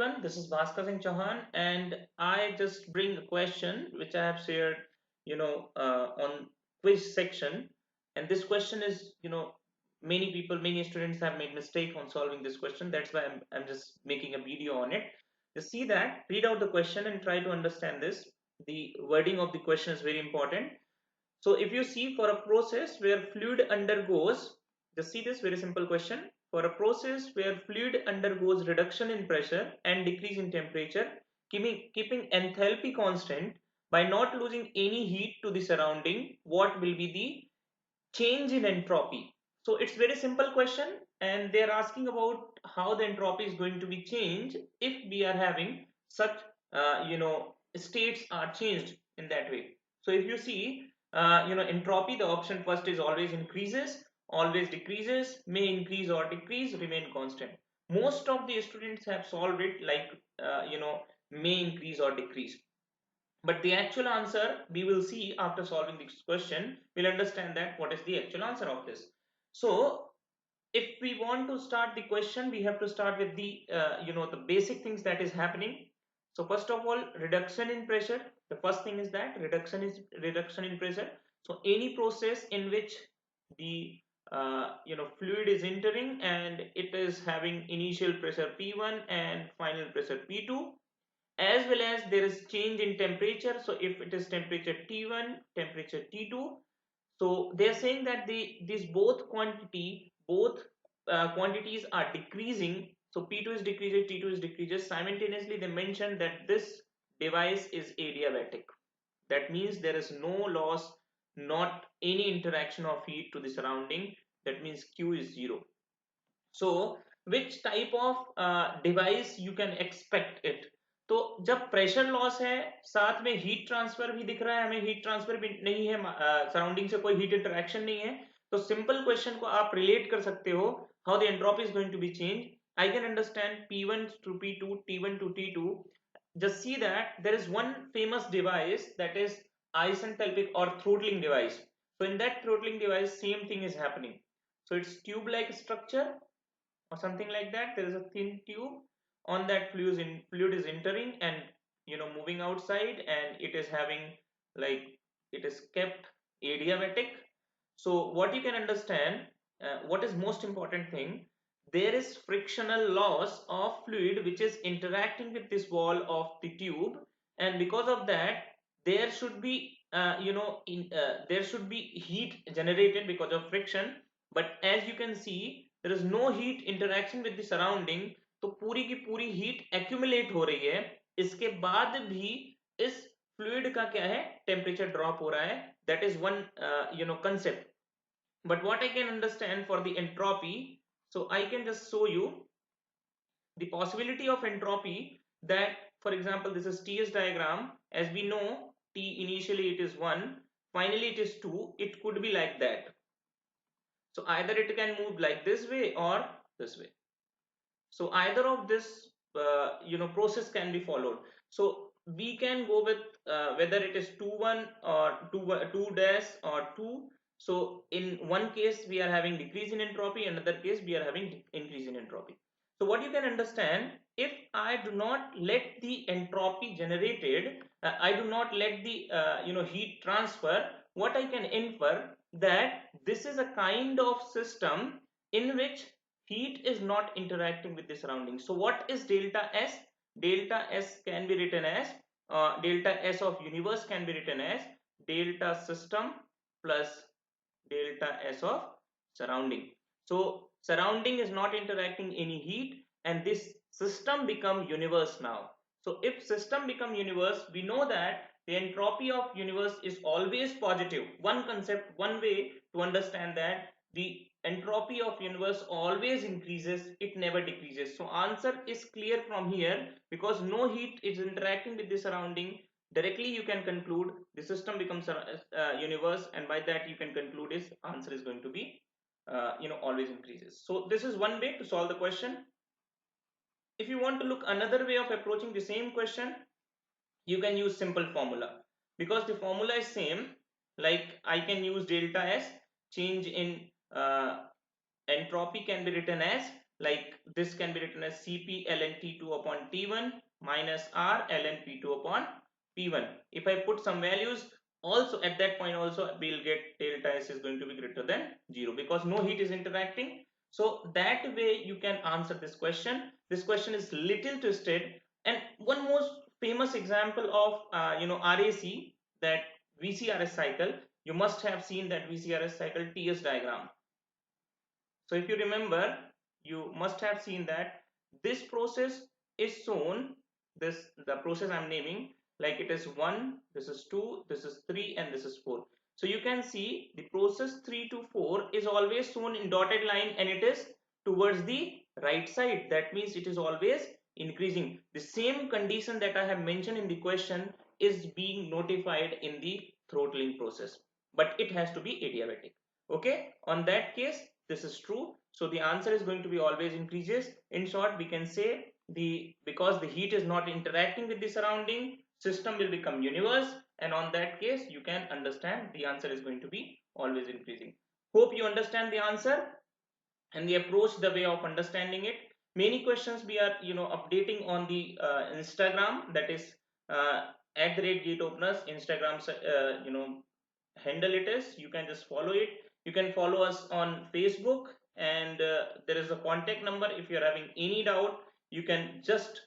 Everyone, this is Bhaskar Singh Chauhan, and I just bring a question which I have shared, on quiz section. And this question is, many people, many students have made mistake on solving this question. That's why I'm just making a video on it. You see that, read out the question and try to understand this. The wording of the question is very important. So if you see for a process where fluid undergoes, just see this very simple question. For a process where fluid undergoes reduction in pressure and decrease in temperature, keeping enthalpy constant by not losing any heat to the surrounding, what will be the change in entropy? So it's very simple question, and they're asking about how the entropy is going to be changed if we are having such states are changed in that way. So if you see, entropy, the option first is always increases, always decreases, may increase or decrease, remain constant. Most of the students have solved it like may increase or decrease, but the actual answer we will see after solving this question. We'll understand that what is the actual answer of this. So if we want to start the question, we have to start with the the basic things that is happening. So first of all, reduction in pressure. The first thing is that reduction in pressure. So any process in which the fluid is entering and it is having initial pressure P1 and final pressure P2, as well as there is change in temperature. So if it is temperature T1, temperature T2, so they are saying that these both quantities are decreasing. So P2 is decreases, T2 is decreases. Simultaneously, they mentioned that this device is adiabatic. That means there is no loss, not any interaction of heat to the surrounding. That means Q is zero. So which type of device you can expect it? तो जब pressure loss है, साथ में heat transfer भी दिख रहा है, हमें हीट ट्रांसफर भी नहीं है, सराउंडिंग से कोई हीट इंटरेक्शन नहीं है, तो सिंपल क्वेश्चन को आप रिलेट कर सकते हो, how the entropy is going to be change. I can understand P1 to P2, T1 to T2. Just see that there is one famous device, that is isenthalpic or throttling device. So in that throttling device, same thing is happening. So it's tube like structure or something like that. There is a thin tube, on that fluid is entering and moving outside, and it is having, like, it is kept adiabatic. So what you can understand, what is most important thing, there is frictional loss of fluid which is interacting with this wall of the tube, and because of that there should be there should be heat generated because of friction. But as you can see, there is no heat interaction with the surrounding. तो पूरी की पूरी heat accumulate हो रही है, इसके बाद भी इस फ्लूइड का क्या है, टेम्परेचर ड्रॉप हो रहा है. That is one concept. But what I can understand for the entropy, so I can just show you the possibility of entropy. That, for example, this is TS diagram. As we know, T initially it is 1, finally it is 2. It could be like that. So either it can move like this way or this way. So either of this process can be followed. So we can go with whether it is 2-1 or 2 dash or 2. So in one case we are having decrease in entropy, another case we are having increase in entropy. So what you can understand, if I do not let the entropy generated, I do not let the heat transfer, what I can infer, that this is a kind of system in which heat is not interacting with the surroundings. So what is delta S? Delta S can be written as delta S of universe can be written as delta system plus delta S of surrounding. So surrounding is not interacting any heat, and this system become universe now. So if system become universe, we know that the entropy of universe is always positive. One concept, one way to understand that, the entropy of universe always increases, it never decreases. So answer is clear from here, because no heat is interacting with the surrounding. Directly you can conclude the system becomes a universe, and by that you can conclude is answer is going to be always increases. So this is one way to solve the question. If you want to look another way of approaching the same question, you can use simple formula, because the formula is same. Like I can use delta S, change in entropy can be written as like this can be written as Cp ln T2 upon T1 minus R ln P2 upon P1. If I put some values, also at that point also we'll get delta S is going to be greater than 0 because no heat is interacting. So that way you can answer this question. This question is little twisted. And one most famous example of RAC, that VCRS cycle, you must have seen that VCRS cycle TS diagram. So if you remember, you must have seen that this process is shown, the process I'm naming, like it is 1, this is 2, this is 3, and this is 4. So you can see the process 3 to 4 is always shown in dotted line and it is towards the right side. That means it is always increasing. The same condition that I have mentioned in the question is being notified in the throttling process, but it has to be adiabatic. Okay, on that case this is true. So the answer is going to be always increases. In short, we can say because the heat is not interacting with the surrounding, system will become universe, and on that case you can understand the answer is going to be always increasing. Hope you understand the answer and the approach, the way of understanding it. Many questions we are updating on the Instagram, that is at the rate gate openers Instagram handle it is. You can just follow it. You can follow us on Facebook, and there is a contact number. If you're having any doubt, you can just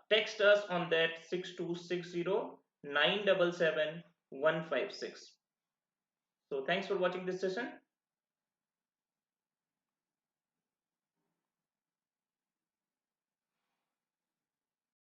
text us on that 6260 977 156. So thanks for watching this session.